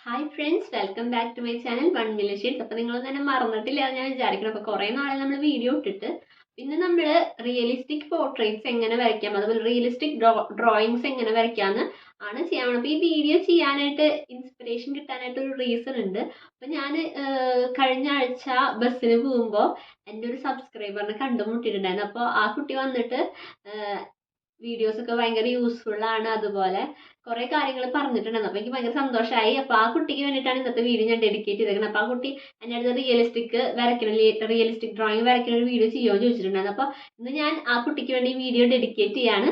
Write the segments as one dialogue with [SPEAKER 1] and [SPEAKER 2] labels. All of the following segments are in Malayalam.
[SPEAKER 1] Hi friends, welcome back to my channel 1 million shades. അപ്പോൾ നിങ്ങളൊന്നും തന്നെ മറന്നിട്ടില്ല എന്ന് ഞാൻ വിചാരിക്കണം. അപ്പോൾ കുറേ നാളെ നമ്മൾ വീഡിയോ ഇട്ടിട്ട് പിന്നെ നമ്മൾ റിയലിസ്റ്റിക് പോർട്രേറ്റ്സ് എങ്ങനെ വരയ്ക്കാം, അതുപോലെ റിയലിസ്റ്റിക് ഡ്രോയിങ്സ് എങ്ങനെ വരയ്ക്കാമെന്ന് ആണ് ചെയ്യാൻ പോകുന്നത്. അപ്പോൾ ഈ വീഡിയോ ചെയ്യാനായിട്ട് ഇൻസ്പിറേഷൻ കിട്ടാനായിട്ട് ഒരു റീസൺ ഉണ്ട്. അപ്പോൾ ഞാൻ കഴിഞ്ഞ ആഴ്ച ബസ്സിന് പോകുമ്പോൾ എൻ്റെ ഒരു സബ്സ്ക്രൈബറിനെ കണ്ടുമുട്ടിയിട്ടുണ്ടായിരുന്നു. അപ്പോൾ ആ കുട്ടി വന്നിട്ട് വീഡിയോസ് ഒക്കെ ഭയങ്കര യൂസ്ഫുൾ ആണ്, അതുപോലെ കുറേ കാര്യങ്ങൾ പറഞ്ഞിട്ടുണ്ടായിരുന്നു. അപ്പോൾ എനിക്ക് ഭയങ്കര സന്തോഷമായി. അപ്പോൾ ആ കുട്ടിക്ക് വേണ്ടിയിട്ടാണ് ഇന്നത്തെ വീഡിയോ ഞാൻ ഡെഡിക്കേറ്റ് ചെയ്തേക്കുന്നത്. അപ്പോൾ ആ കുട്ടി എൻ്റെ അടുത്ത് റിയലിസ്റ്റിക് ഡ്രോയിങ് വരയ്ക്കുന്ന ഒരു വീഡിയോ ചെയ്യുമോ എന്ന് ചോദിച്ചിട്ടുണ്ടായിരുന്നു. അപ്പോൾ ഇന്ന് ഞാൻ ആ കുട്ടിക്ക് വേണ്ടി വീഡിയോ ഡെഡിക്കേറ്റ് ചെയ്യാണ്.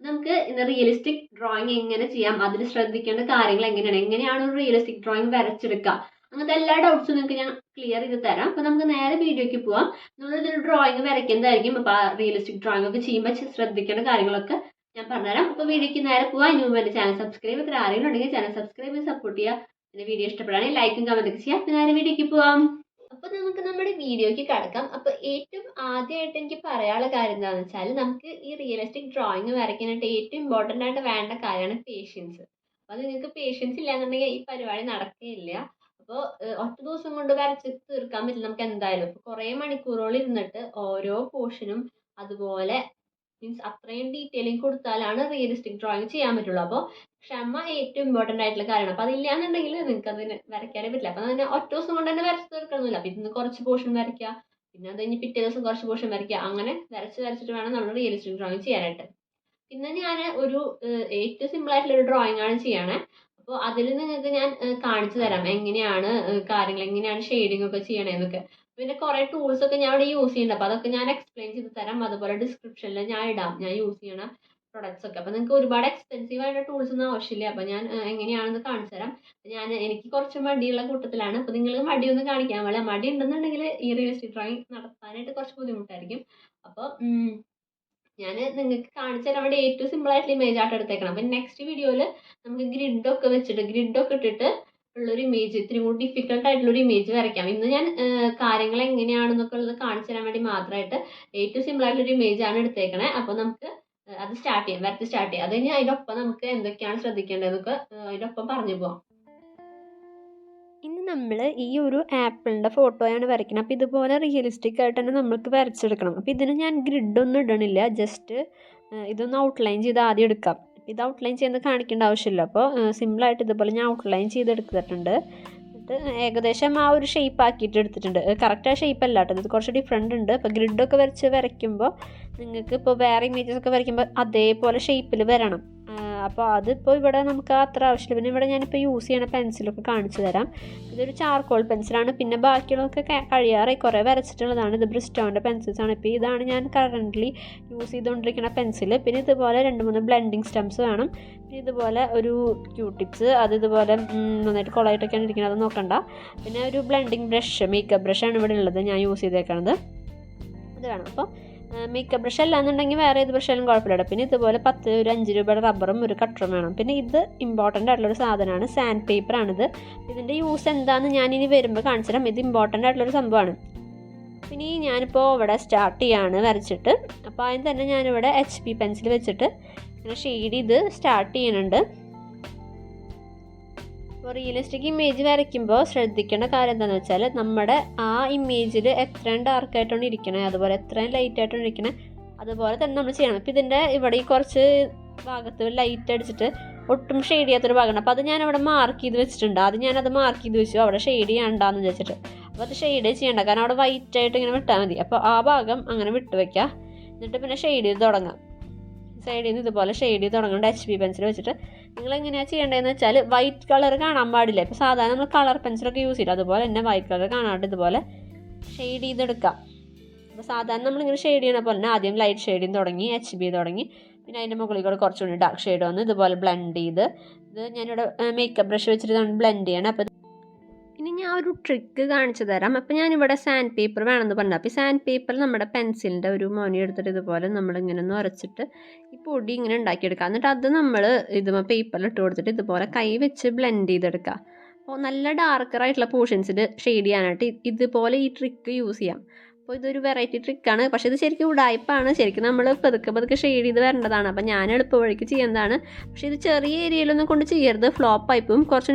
[SPEAKER 1] നമുക്ക് ഇന്ന് റിയലിസ്റ്റിക് ഡ്രോയിങ് എങ്ങനെ ചെയ്യാം, അതിൽ ശ്രദ്ധിക്കേണ്ട കാര്യങ്ങൾ എങ്ങനെയാണ് ഒരു റിയലിസ്റ്റിക് ഡ്രോയിങ് വരച്ചെടുക്കുക, അങ്ങനത്തെ എല്ലാ ഡൗട്ട്സും നിങ്ങൾക്ക് ഞാൻ ക്ലിയർ ചെയ്ത് തരാം. അപ്പോൾ നമുക്ക് നേരെ വീഡിയോയ്ക്ക് പോവാം. നമ്മളിതൊരു ഡ്രോയിങ് വരയ്ക്കുന്നതായിരിക്കും. അപ്പോൾ ആ റിയലിസ്റ്റിക് ഡ്രോയിങ് ഒക്കെ ചെയ്യുമ്പോൾ ശ്രദ്ധിക്കേണ്ട കാര്യങ്ങളൊക്കെ ഞാൻ പറഞ്ഞുതരാം. അപ്പോൾ വീഡിയോയ്ക്ക് നേരെ പോവാം. അതിന് മുമ്പ് എൻ്റെ ചാനൽ സബ്സ്ക്രൈബ് ഇത്ര ആരെങ്കിലും ഉണ്ടെങ്കിൽ ചാനൽ സബ്സ്ക്രൈബ് ചെയ്ത് സപ്പോർട്ട് ചെയ്യുക. എൻ്റെ വീഡിയോ ഇഷ്ടപ്പെടുകയാണെങ്കിൽ ലൈക്കും കമൻറ്റ് ഒക്കെ ചെയ്യുക. അപ്പോൾ നേരെ വീഡിയോയ്ക്ക് പോവാം. അപ്പോൾ നമുക്ക് നമ്മുടെ വീഡിയോയ്ക്ക് കിടക്കാം. അപ്പോൾ ഏറ്റവും ആദ്യമായിട്ട് എനിക്ക് പറയാനുള്ള കാര്യം എന്താണെന്ന് വെച്ചാൽ, നമുക്ക് ഈ റിയലിസ്റ്റിക് ഡ്രോയിങ് വരയ്ക്കാനായിട്ട് ഏറ്റവും ഇമ്പോർട്ടൻ്റ് ആയിട്ട് വേണ്ട കാര്യമാണ് പേഷ്യൻസ്. അപ്പോൾ നിങ്ങൾക്ക് പേഷ്യൻസ് ഇല്ലാന്നുണ്ടെങ്കിൽ ഈ പരിപാടി നടക്കുകയില്ല. അപ്പോൾ ഒറ്റ ദിവസം കൊണ്ട് വരച്ച് തീർക്കാൻ പറ്റില്ല നമുക്ക് എന്തായാലും. ഇപ്പോൾ കുറേ മണിക്കൂറുകൾ ഇരുന്നിട്ട് ഓരോ പോർഷനും അതുപോലെ മീൻസ് അത്രയും ഡീറ്റെയിലിംഗ് കൊടുത്താലാണ് റിയലിസ്റ്റിക് ഡ്രോയിങ് ചെയ്യാൻ പറ്റുള്ളൂ. അപ്പോൾ ക്ഷമ ഏറ്റവും ഇമ്പോർട്ടൻ്റ് ആയിട്ടുള്ള കാര്യമാണ്. അപ്പോൾ അതില്ലാന്നുണ്ടെങ്കിൽ നിങ്ങൾക്ക് അതിന് വരയ്ക്കാനേ പറ്റില്ല. അപ്പോൾ തന്നെ ഒറ്റ ദിവസം കൊണ്ട് തന്നെ വരച്ച് തീർക്കണമെന്നില്ല. അപ്പോൾ ഇന്ന് കുറച്ച് പോർഷൻ വരയ്ക്കുക, പിന്നെ അത് കഴിഞ്ഞ് പിറ്റേ ദിവസം കുറച്ച് പോർഷൻ വരയ്ക്കുക, അങ്ങനെ വരച്ചിട്ട് വേണം നമ്മൾ റിയലിസ്റ്റിക് ഡ്രോയിങ് ചെയ്യാനായിട്ട്. പിന്നെ ഞാൻ ഒരു ഏറ്റവും സിമ്പിൾ ആയിട്ടുള്ള ഒരു ഡ്രോയിങ് ആണ് ചെയ്യണേ. അപ്പോൾ അതിൽ നിങ്ങൾക്ക് ഞാൻ കാണിച്ചു തരാം എങ്ങനെയാണ് കാര്യങ്ങൾ, എങ്ങനെയാണ് ഷെയ്ഡിങ് ഒക്കെ ചെയ്യണേന്നൊക്കെ. പിന്നെ കുറേ ടൂൾസ് ഒക്കെ ഞാൻ ഇവിടെ യൂസ് ചെയ്യുന്നുണ്ട്. അപ്പോൾ അതൊക്കെ ഞാൻ എക്സ്പ്ലെയിൻ ചെയ്ത് തരാം. അതുപോലെ ഡിസ്ക്രിപ്ഷനിൽ ഞാൻ ഇടാം ഞാൻ യൂസ് ചെയ്യണ പ്രൊഡക്ട്സ് ഒക്കെ. അപ്പോൾ നിങ്ങൾക്ക് ഒരുപാട് എക്സ്പെൻസീവ് ആയിട്ട് ടൂൾസ് ഒന്നും ആവശ്യമില്ല. അപ്പോൾ ഞാൻ എങ്ങനെയാണെന്ന് കാണിച്ചു തരാം. എനിക്ക് കുറച്ച് മടിയുള്ള കൂട്ടത്തിലാണ്. അപ്പോൾ നിങ്ങൾ മടിയൊന്നും കാണിക്കാൻ പാടില്ല. മടി ഉണ്ടെന്നുണ്ടെങ്കിൽ ഈ റിയലിസ്റ്റിക് ഡ്രോയിങ് നടത്താനായിട്ട് കുറച്ച് ബുദ്ധിമുട്ടായിരിക്കും. അപ്പോൾ ഞാൻ നിങ്ങൾക്ക് കാണിച്ചു തരാൻ വേണ്ടി ഏറ്റവും സിമ്പിൾ ആയിട്ടുള്ള ഇമേജ് ആയിട്ട് എടുത്തേക്കണം. അപ്പം നെക്സ്റ്റ് വീഡിയോയിൽ നമുക്ക് ഗ്രിഡൊക്കെ ഇട്ടിട്ട് ഉള്ളൊരു ഇമേജ്, ഇത്തിരി കൂടി ഡിഫിക്കൽട്ട് ആയിട്ടുള്ളൊരു ഇമേജ് വരയ്ക്കാം. ഇന്ന് ഞാൻ കാര്യങ്ങൾ എങ്ങനെയാണെന്നൊക്കെ ഉള്ളത് കാണിച്ചു തരാൻ വേണ്ടി മാത്രമായിട്ട് ഏറ്റവും സിമ്പിൾ ആയിട്ടുള്ളൊരു ഇമേജ് ആണ് എടുത്തേക്കണേ. അപ്പോൾ നമുക്ക് അത് വരച്ച് സ്റ്റാർട്ട് ചെയ്യാം. അത് കഴിഞ്ഞ് അതിനൊപ്പം നമുക്ക് എന്തൊക്കെയാണ് ശ്രദ്ധിക്കേണ്ടതെന്നൊക്കെ അതിനൊപ്പം പറഞ്ഞു പോവാം. ഇന്ന് നമ്മൾ ഈ ഒരു ആപ്പിളിൻ്റെ ഫോട്ടോയാണ് വരയ്ക്കുന്നത്. അപ്പോൾ ഇതുപോലെ റിയലിസ്റ്റിക് ആയിട്ട് തന്നെ നമുക്ക് വരച്ചെടുക്കണം. അപ്പോൾ ഇതിന് ഞാൻ ഗ്രിഡൊന്നും ഇടണില്ല, ജസ്റ്റ് ഇതൊന്ന് ഔട്ട്ലൈൻ ചെയ്ത് ആദ്യം എടുക്കാം. ഇത് ഔട്ട്ലൈൻ ചെയ്യുന്നത് കാണിക്കേണ്ട ആവശ്യമില്ല. അപ്പോൾ സിമ്പിളായിട്ട് ഇതുപോലെ ഞാൻ ഔട്ട്ലൈൻ ചെയ്തെടുത്തിട്ടുണ്ട്. എന്നിട്ട് ഏകദേശം ആ ഒരു ഷേപ്പ് ആക്കിയിട്ട് എടുത്തിട്ടുണ്ട്. കറക്റ്റ് ആ ഷേപ്പ് അല്ല കേട്ടോ, ഇത് കുറച്ച് ഡിഫറെൻ്റ് ഉണ്ട്. അപ്പോൾ ഗ്രിഡൊക്കെ വരയ്ക്കുമ്പോൾ നിങ്ങൾക്ക് ഇപ്പോൾ വേറെ ഇമേജസ് ഒക്കെ വരയ്ക്കുമ്പോൾ അതേപോലെ ഷേപ്പിൽ വരണം. അപ്പോൾ അതിപ്പോൾ ഇവിടെ നമുക്ക് അത്ര ആവശ്യമില്ല. പിന്നെ ഇവിടെ ഞാനിപ്പോൾ യൂസ് ചെയ്യണ പെൻസിലൊക്കെ കാണിച്ചു തരാം. ഇതൊരു ചാർക്കോൾ പെൻസിലാണ്. പിന്നെ ബാക്കിയുള്ളതൊക്കെ കഴിയാറായി, കുറേ വരച്ചിട്ടുള്ളതാണ്. ഇത് ബ്രിസ്റ്റോൻ്റെ പെൻസിൽസാണ്. ഇപ്പോൾ ഇതാണ് ഞാൻ കറൻ്റ്ലി യൂസ് ചെയ്തുകൊണ്ടിരിക്കുന്ന പെൻസിൽ. പിന്നെ ഇതുപോലെ 2-3 ബ്ലെൻഡിങ് സ്റ്റംസ് വേണം. പിന്നെ ഇതുപോലെ ഒരു ക്യൂട്ടിപ്സ്, അത് ഇതുപോലെ നന്നായിട്ട് കൊളായിട്ടൊക്കെയാണ് ഇരിക്കുന്നത്, അത് നോക്കണ്ട. പിന്നെ ഒരു ബ്ലെൻഡിങ് ബ്രഷ്, മേക്കപ്പ് ബ്രഷാണ് ഇവിടെ ഉള്ളത്, ഞാൻ യൂസ് ചെയ്തേക്കണത്. ഇത് വേണം. അപ്പോൾ മേക്കപ്പ് ബ്രഷ് അല്ലാന്നുണ്ടെങ്കിൽ വേറെ ഏത് ബ്രഷായാലും കുഴപ്പമില്ല. പിന്നെ ഇതുപോലെ ഒരു 5 രൂപയുടെ റബ്ബറും ഒരു കട്ടറും വേണം. പിന്നെ ഇത് ഇമ്പോർട്ടൻ്റ് ആയിട്ടുള്ളൊരു സാധനമാണ്, സാൻഡ് പേപ്പറാണിത്. ഇതിൻ്റെ യൂസ് എന്താണെന്ന് ഞാനിനി വരുമ്പോൾ കാണിച്ചു തരാം. ഇത് ഇമ്പോർട്ടൻ്റ് ആയിട്ടുള്ളൊരു സംഭവമാണ്. പിന്നെ ഞാനിപ്പോൾ ഇവിടെ സ്റ്റാർട്ട് ചെയ്യാണ് വരച്ചിട്ട്. അപ്പോൾ ആദ്യം തന്നെ ഞാനിവിടെ HP പെൻസിൽ വെച്ചിട്ട് ഇങ്ങനെ ഷെയ്ഡ് ചെയ്ത് സ്റ്റാർട്ട് ചെയ്യുന്നുണ്ട്. അപ്പോൾ റിയലിസ്റ്റിക് ഇമേജ് വരയ്ക്കുമ്പോൾ ശ്രദ്ധിക്കേണ്ട കാര്യം എന്താണെന്ന് വെച്ചാൽ, നമ്മുടെ ആ ഇമേജിൽ എത്രയും ഡാർക്കായിട്ടാണ് ഇരിക്കണേ, അതുപോലെ എത്രയും ലൈറ്റായിട്ടാണ് ഇരിക്കണേ, അതുപോലെ തന്നെ നമ്മൾ ചെയ്യണം. അപ്പോൾ ഇതിൻ്റെ ഇവിടെ ഈ കുറച്ച് ഭാഗത്ത് ലൈറ്റ് അടിച്ചിട്ട് ഒട്ടും ഷെയ്ഡ് ചെയ്യാത്തൊരു ഭാഗമാണ്. അപ്പോൾ അത് ഞാനവിടെ മാർക്ക് ചെയ്ത് വെച്ചിട്ടുണ്ട്. ഞാനത് മാർക്ക് ചെയ്ത് വെച്ചു, അവിടെ ഷെയ്ഡ് ചെയ്യണ്ടാന്ന് വിചാരിച്ചിട്ട്. അപ്പോൾ അത് ഷെയ്ഡ് ചെയ്യണ്ട, കാരണം അവിടെ വൈറ്റ് ആയിട്ട് ഇങ്ങനെ വിട്ടാൽ മതി. അപ്പോൾ ആ ഭാഗം അങ്ങനെ വിട്ട് വയ്ക്കുക. എന്നിട്ട് പിന്നെ ഷെയ്ഡ് ചെയ്ത് തുടങ്ങാം. സൈഡിൽ നിന്ന് ഇതുപോലെ ഷെയ്ഡ് ചെയ്ത് തുടങ്ങേണ്ട HP പെൻസിൽ വെച്ചിട്ട്. നിങ്ങൾ എങ്ങനെയാണ് ചെയ്യേണ്ടതെന്ന് വെച്ചാൽ, വൈറ്റ് കളർ കാണാൻ പാടില്ല. ഇപ്പോൾ സാധാരണ നമ്മൾ കളർ പെൻസിലൊക്കെ യൂസ് ചെയ്യും, അതുപോലെ തന്നെ വൈറ്റ് കളർ കാണാണ്ട് ഇതുപോലെ ഷെയ്ഡ് ചെയ്തെടുക്കാം. അപ്പോൾ സാധാരണ നമ്മളിങ്ങനെ ഷെയ്ഡ് ചെയ്യണ പോലെ തന്നെ ആദ്യം ലൈറ്റ് ഷെയ്ഡിങ് തുടങ്ങി, HB തുടങ്ങി, പിന്നെ അതിൻ്റെ മുകളിൽ കൂടെ കുറച്ചുകൂടി ഡാർക്ക് ഷെയ്ഡ് വന്ന് ഇതുപോലെ ബ്ലെൻഡ് ചെയ്ത്. ഇത് ഞാനിവിടെ മേക്കപ്പ് ബ്രഷ് വെച്ചിട്ട് ബ്ലെൻഡ് ചെയ്യണം. അപ്പോൾ ഇനി ഞാൻ ഒരു ട്രിക്ക് കാണിച്ചു തരാം. അപ്പോൾ ഞാനിവിടെ സാൻഡ് പേപ്പർ വേണമെന്ന് പറഞ്ഞു. അപ്പോൾ ഈ സാൻഡ് പേപ്പർ നമ്മുടെ പെൻസിലിൻ്റെ ഒരു മോനി എടുത്തിട്ട് ഇതുപോലെ നമ്മളിങ്ങനെ ഒന്ന് ഉരച്ചിട്ട് ഈ പൊടി ഇങ്ങനെ ഉണ്ടാക്കിയെടുക്കുക. എന്നിട്ട് അത് നമ്മൾ പേപ്പറിൽ ഇട്ട് കൊടുത്തിട്ട് ഇതുപോലെ കൈ വെച്ച് ബ്ലെൻഡ് ചെയ്തെടുക്കുക. അപ്പോൾ നല്ല ഡാർക്കറായിട്ടുള്ള പോർഷൻസിൽ ഷെയ്ഡ് ചെയ്യാനായിട്ട് ഇതുപോലെ ഈ ട്രിക്ക് യൂസ് ചെയ്യാം. അപ്പോൾ ഇതൊരു വെറൈറ്റി ട്രിക്കാണ്. പക്ഷേ ഇത് ശരിക്കും ഉടായ്പാണ്. ശരിക്കും നമ്മൾ പതുക്കെ ഷെയ്ഡ് ചെയ്ത് വരേണ്ടതാണ്. അപ്പോൾ ഞാൻ എളുപ്പവഴിക്ക് ചെയ്യുന്നതാണ്. പക്ഷേ ഇത് ചെറിയ ഏരിയയിലൊന്നും കൊണ്ട് ചെയ്യരുത്, ഫ്ലോപ്പായിപ്പോവും.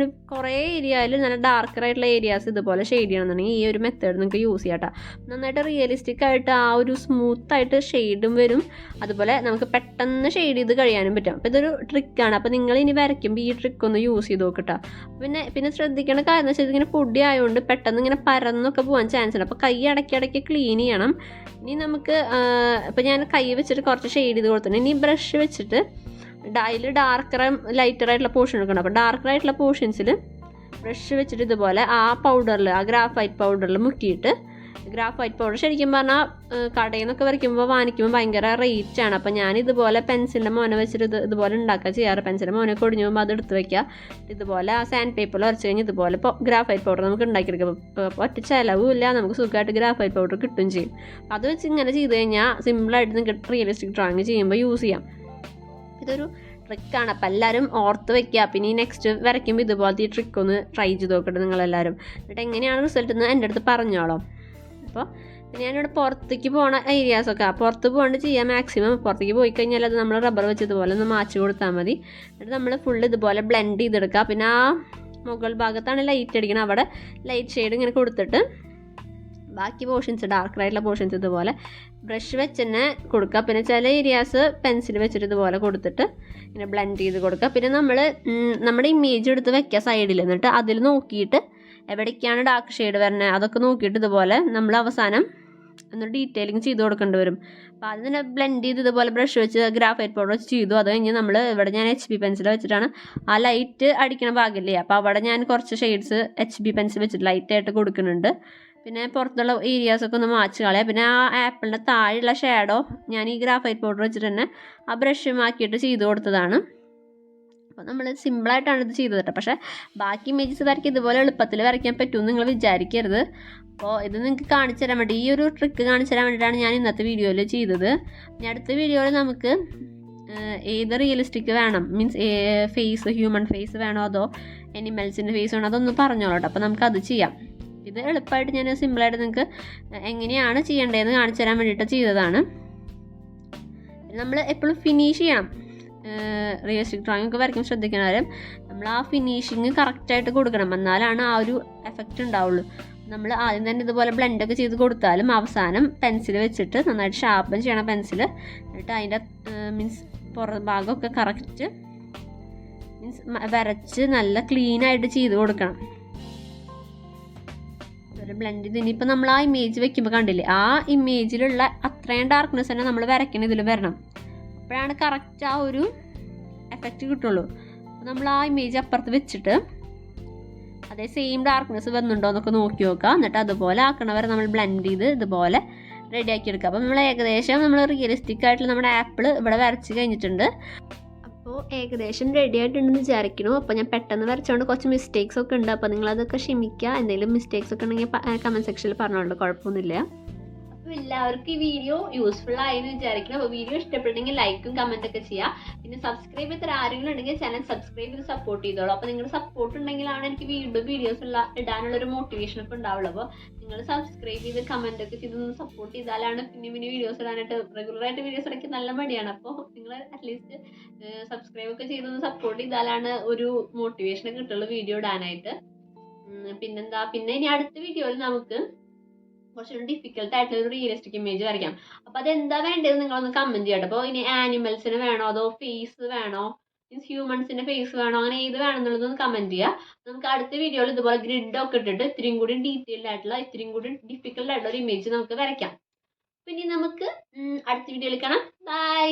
[SPEAKER 1] കുറേ ഏരിയയിൽ നല്ല ഡാർക്കറായിട്ടുള്ള ഏരിയാസ് ഇതുപോലെ ഷെയ്ഡ് ചെയ്യണമെന്നുണ്ടെങ്കിൽ ഈ ഒരു മെത്തേഡ് നിങ്ങൾക്ക് യൂസ് ചെയ്യാം കേട്ടോ. നന്നായിട്ട് റിയലിസ്റ്റിക് ആയിട്ട് ആ ഒരു സ്മൂത്തായിട്ട് ഷെയ്ഡും വരും. അതുപോലെ നമുക്ക് പെട്ടെന്ന് ഷെയ്ഡ് ചെയ്ത് കഴിയാനും പറ്റും. അപ്പോൾ ഇതൊരു ട്രിക്കാണ്. അപ്പോൾ നിങ്ങൾ ഇനി വരയ്ക്കുമ്പോൾ ഈ ട്രിക്ക് ഒന്ന് യൂസ് ചെയ്ത് നോക്കട്ടോ. പിന്നെ ശ്രദ്ധിക്കേണ്ട കാര്യം എന്ന് വെച്ചാൽ ഇതിങ്ങനെ പൊടി ആയതുകൊണ്ട് പെട്ടെന്ന് ഇങ്ങനെ പരന്നൊക്കെ പോകാൻ ചാൻസ് ഉണ്ട്. അപ്പോൾ കൈ ഇടയ്ക്കിടയ്ക്ക് ക്ലീൻ ചെയ്യണം. ഇനി നമുക്ക് ഇപ്പോൾ ഞാൻ കൈ വെച്ചിട്ട് കുറച്ച് ഷെയ്ഡ് ചെയ്ത് കൊടുത്തിട്ടുണ്ട്. ഇനി ബ്രഷ് വെച്ചിട്ട് അതിൽ ഡാർക്കറും ലൈറ്ററായിട്ടുള്ള പോർഷൻ എടുക്കണം. അപ്പോൾ ഡാർക്കറായിട്ടുള്ള പോർഷൻസിൽ ബ്രഷ് വെച്ചിട്ട് ഇതുപോലെ ആ പൗഡറിൽ, ആ ഗ്രാഫൈറ്റ് പൗഡറിൽ മുക്കിയിട്ട്, ഗ്രാഫൈറ്റ് പൗഡർ ശരിക്കും പറഞ്ഞാൽ കടയിൽ നിന്നൊക്കെ വരയ്ക്കുമ്പോൾ വാങ്ങിക്കുമ്പോൾ ഭയങ്കര റേറ്റാണ്. അപ്പോൾ ഞാൻ ഇതുപോലെ പെൻസിലിൻ്റെ മോനെ വെച്ചിട്ട് ഇതുപോലെ ഉണ്ടാക്കുക ചെയ്യാറ്. പെൻസിലിൻ്റെ മോനെ കൊടിഞ്ഞു പോകുമ്പോൾ അത് എടുത്ത് വയ്ക്കുക. ഇതുപോലെ ആ സാൻഡ് പേപ്പറിൽ വരച്ച് കഴിഞ്ഞ് ഇതുപോലെ ഗ്രാഫൈറ്റ് പൗഡർ നമുക്ക് ഉണ്ടാക്കിയെടുക്കാം. ഒറ്റ ചിലവും ഇല്ല, നമുക്ക് സുഖമായിട്ട് ഗ്രാഫൈറ്റ് പൗഡർ കിട്ടും ചെയ്യും. അത് വെച്ച് ഇങ്ങനെ ചെയ്ത് കഴിഞ്ഞാൽ സിമ്പിളായിട്ട് നിങ്ങൾക്ക് റിയലിസ്റ്റിക് ഡ്രോയിങ് ചെയ്യുമ്പോൾ യൂസ് ചെയ്യാം. ഇതൊരു ട്രിക്കാണ്. അപ്പോൾ എല്ലാവരും ഓർത്ത് വയ്ക്കുക. പിന്നെ ഈ നെക്സ്റ്റ് വരയ്ക്കുമ്പോൾ ഇതുപോലത്തെ ഈ ട്രിക്ക് ഒന്ന് ട്രൈ ചെയ്ത് നോക്കട്ടെ നിങ്ങളെല്ലാവരും. എന്നിട്ട് എങ്ങനെയാണ് റിസൾട്ട് എന്ന് എൻ്റെ അടുത്ത് പറഞ്ഞോളൂ. അപ്പോൾ ഞാനിവിടെ പുറത്തേക്ക് പോകണ ഏരിയാസൊക്കെ പുറത്ത് പോകാണ്ട് ചെയ്യാം മാക്സിമം. പുറത്തേക്ക് പോയി കഴിഞ്ഞാൽ അത് നമ്മൾ റബ്ബർ വെച്ച് ഇതുപോലെ ഒന്ന് മാച്ച് കൊടുത്താൽ മതി. എന്നിട്ട് നമ്മൾ ഫുള്ള് ഇതുപോലെ ബ്ലെൻഡ് ചെയ്തെടുക്കുക. പിന്നെ ആ മുകൾ ഭാഗത്താണ് ലൈറ്റ് അടിക്കണം, അവിടെ ലൈറ്റ് ഷെയ്ഡ് ഇങ്ങനെ കൊടുത്തിട്ട് ബാക്കി പോർഷൻസ്, ഡാർക്കറായിട്ടുള്ള പോർഷൻസ് ഇതുപോലെ ബ്രഷ് വെച്ച് തന്നെ കൊടുക്കുക. പിന്നെ ചില ഏരിയാസ് പെൻസിൽ വെച്ചിട്ട് ഇതുപോലെ കൊടുത്തിട്ട് ഇങ്ങനെ ബ്ലെൻഡ് ചെയ്ത് കൊടുക്കുക. പിന്നെ നമ്മുടെ ഇമേജ് എടുത്ത് വെക്കുക സൈഡിൽ. എന്നിട്ട് അതിൽ നോക്കിയിട്ട് എവിടേക്കാണ് ഡാർക്ക് ഷെയ്ഡ് വരുന്നത് അതൊക്കെ നോക്കിയിട്ട് ഇതുപോലെ നമ്മൾ അവസാനം ഒന്ന് ഡീറ്റെയിലിംഗ് ചെയ്ത് കൊടുക്കേണ്ടി വരും. അപ്പോൾ അതിനെ ബ്ലെൻഡ് ചെയ്ത് ഇതുപോലെ ബ്രഷ് വെച്ച് ഗ്രാഫൈറ്റ് പൗഡർ വെച്ച് ചെയ്തു. അത് കഴിഞ്ഞ് നമ്മൾ ഇവിടെ ഞാൻ HB പെൻസിൽ വെച്ചിട്ടാണ് ആ ലൈറ്റ് അടിക്കണ ഭാഗമില്ലേ, അപ്പോൾ അവിടെ ഞാൻ കുറച്ച് ഷെയ്ഡ്സ് HB പെൻസിൽ വെച്ചിട്ട് ലൈറ്റായിട്ട് കൊടുക്കുന്നുണ്ട്. പിന്നെ പുറത്തുള്ള ഏരിയാസൊക്കെ ഒന്ന് മാച്ച് കളയാം. പിന്നെ ആ ആപ്പിളിൻ്റെ താഴെയുള്ള ഷാഡോ ഞാൻ ഈ ഗ്രാഫൈറ്റ് പൗഡർ വെച്ചിട്ട് തന്നെ ആ ബ്രഷുമാക്കിയിട്ട് ചെയ്ത് കൊടുത്തതാണ്. അപ്പോൾ നമ്മൾ സിമ്പിളായിട്ടാണ് ഇത് ചെയ്തത് കേട്ടോ. പക്ഷേ ബാക്കി ഇമേജസ് വരയ്ക്കുക ഇതുപോലെ എളുപ്പത്തിൽ വരയ്ക്കാൻ പറ്റുമെന്ന് നിങ്ങൾ വിചാരിക്കരുത്. അപ്പോൾ ഇത് നിങ്ങൾക്ക് കാണിച്ചു തരാൻ വേണ്ടി, ഈ ഒരു ട്രിക്ക് കാണിച്ചു തരാൻ വേണ്ടിയിട്ടാണ് ഞാൻ ഇന്നത്തെ വീഡിയോയിൽ ചെയ്തത്. ഇനി അടുത്ത വീഡിയോയിൽ നമുക്ക് ഏത് റിയലിസ്റ്റിക് വേണം, മീൻസ് ഫേസ്, ഹ്യൂമൻ ഫേസ് വേണോ അതോ അനിമൽസിൻ്റെ ഫേസ് വേണോ അതൊന്ന് പറഞ്ഞോളൂ കേട്ടോ. അപ്പോൾ നമുക്കത് ചെയ്യാം. ഇത് എളുപ്പമായിട്ട് ഞാൻ സിമ്പിളായിട്ട് നിങ്ങൾക്ക് എങ്ങനെയാണ് ചെയ്യേണ്ടതെന്ന് കാണിച്ചു തരാൻ വേണ്ടിയിട്ട് ചെയ്തതാണ്. നമ്മൾ എപ്പോഴും ഫിനിഷ് ചെയ്യണം. റിയലിസ്റ്റിക് ഡ്രോയിങ് ഒക്കെ വരയ്ക്കാൻ ശ്രദ്ധിക്കുന്ന കാര്യം നമ്മൾ ആ ഫിനിഷിങ് കറക്റ്റായിട്ട് കൊടുക്കണം, എന്നാലാണ് ആ ഒരു എഫക്റ്റ് ഉണ്ടാവുള്ളൂ. നമ്മൾ ആദ്യം തന്നെ ഇതുപോലെ ബ്ലെൻഡൊക്കെ ചെയ്ത് കൊടുത്താലും അവസാനം പെൻസിൽ വെച്ചിട്ട് നന്നായിട്ട് ഷാർപ്പൻ ചെയ്യണം പെൻസിൽ. എന്നിട്ട് അതിൻ്റെ മീൻസ് പുറം ഭാഗമൊക്കെ കറക്റ്റ് മീൻസ് വരച്ച് നല്ല ക്ലീനായിട്ട് ചെയ്ത് കൊടുക്കണം. ബ്ലെൻഡ് ചെയ്ത് ഇനിയിപ്പോൾ നമ്മൾ ആ ഇമേജ് വെക്കുമ്പോൾ കണ്ടില്ലേ, ആ ഇമേജിലുള്ള അത്രയും ഡാർക്ക്നെസ് തന്നെ നമ്മൾ വരയ്ക്കണം ഇതിൽ വരണം. അപ്പോഴാണ് കറക്റ്റ് ആ ഒരു എഫക്റ്റ് കിട്ടുള്ളൂ. അപ്പോൾ നമ്മൾ ആ ഇമേജ് അപ്പുറത്ത് വെച്ചിട്ട് അതേ സെയിം ഡാർക്ക്നെസ് വന്നുണ്ടോ എന്നൊക്കെ നോക്കി നോക്കുക. എന്നിട്ട് അതുപോലെ ആക്കണവരെ നമ്മൾ ബ്ലെൻഡ് ചെയ്ത് ഇതുപോലെ റെഡിയാക്കി എടുക്കുക. അപ്പോൾ നമ്മൾ ഏകദേശം നമ്മൾ റിയലിസ്റ്റിക് ആയിട്ടുള്ള നമ്മുടെ ആപ്പിൾ ഇവിടെ വരച്ച് കഴിഞ്ഞിട്ടുണ്ട്. അപ്പോൾ ഏകദേശം റെഡി ആയിട്ടുണ്ടെന്ന് വിചാരിക്കുന്നു. അപ്പോൾ ഞാൻ പെട്ടെന്ന് വരച്ചുകൊണ്ട് കുറച്ച് മിസ്റ്റേക്സ് ഒക്കെ ഉണ്ട്. അപ്പോൾ നിങ്ങളതൊക്കെ ക്ഷമിക്കുക. എന്തെങ്കിലും മിസ്റ്റേക്സ് ഒക്കെ ഉണ്ടെങ്കിൽ കമൻറ്റ് സെക്ഷനിൽ പറഞ്ഞോളൂ, കുഴപ്പമൊന്നുമില്ല. അപ്പോൾ എല്ലാവർക്കും ഈ വീഡിയോ യൂസ്ഫുൾ ആയെന്ന് വിചാരിക്കണം. അപ്പോൾ വീഡിയോ ഇഷ്ടപ്പെട്ടെങ്കിൽ ലൈക്കും കമൻറ്റ് ഒക്കെ ചെയ്യുക. പിന്നെ സബ്സ്ക്രൈബ് ചെയ്ത ആരെങ്കിലും ഉണ്ടെങ്കിൽ ചാനൽ സബ്സ്ക്രൈബ് ചെയ്ത് സപ്പോർട്ട് ചെയ്തോളൂ. അപ്പോൾ നിങ്ങളുടെ സപ്പോർട്ട് ഉണ്ടെങ്കിലാണ് എനിക്ക് വീണ്ടും വീഡിയോസ് ഇടാനുള്ളൊരു മോട്ടിവേഷൻ ഒക്കെ ഉണ്ടാവുള്ളൂ. അപ്പോൾ നിങ്ങൾ സബ്സ്ക്രൈബ് ചെയ്ത് കമൻറ്റ് ഒക്കെ ചെയ്ത് സപ്പോർട്ട് ചെയ്താലാണ് പിന്നെ വീഡിയോസ് ഇടാനായിട്ട്. റെഗുലറായിട്ട് വീഡിയോസ് ഇടയ്ക്ക് നല്ല മടിയാണ്. അപ്പോൾ നിങ്ങൾ അറ്റ്ലീസ്റ്റ് സബ്സ്ക്രൈബ് ഒക്കെ ചെയ്തൊന്ന് സപ്പോർട്ട് ചെയ്താലാണ് ഒരു മോട്ടിവേഷൻ കിട്ടുള്ളൂ വീഡിയോ ഇടാനായിട്ട്. പിന്നെന്താ, പിന്നെ ഇനി അടുത്ത വീഡിയോയിൽ നമുക്ക് കുറച്ചുകൂടി ഡിഫിക്കൽട്ട് ആയിട്ടുള്ള ഒരു റിയലിസ്റ്റിക് ഇമേജ് വരയ്ക്കാം. അപ്പോൾ അതെന്താ വേണ്ടത് നിങ്ങളൊന്ന് കമൻറ്റ് ചെയ്യട്ടെ. അപ്പോൾ ഇനി ആനിമൽസിന് വേണോ അതോ ഫേസ് വേണോ, മീൻസ് ഹ്യൂമൻസിൻ്റെ ഫേസ് വേണോ, അങ്ങനെ ഏത് വേണമെന്നുള്ളതൊന്ന് കമൻറ്റ് ചെയ്യുക. നമുക്ക് അടുത്ത വീഡിയോയിൽ ഇതുപോലെ ഗ്രിഡൊക്കെ ഇട്ടിട്ട് ഇത്തിരിയും കൂടി ഡീറ്റെയിൽഡ് ആയിട്ടുള്ള, ഇത്തിരിയും കൂടി ഡിഫിക്കൽട്ട് ആയിട്ടുള്ള ഒരു ഇമേജ് നമുക്ക് വരയ്ക്കാം. പിന്നെ നമുക്ക് അടുത്ത വീഡിയോയിൽ കാണാം. ബൈ.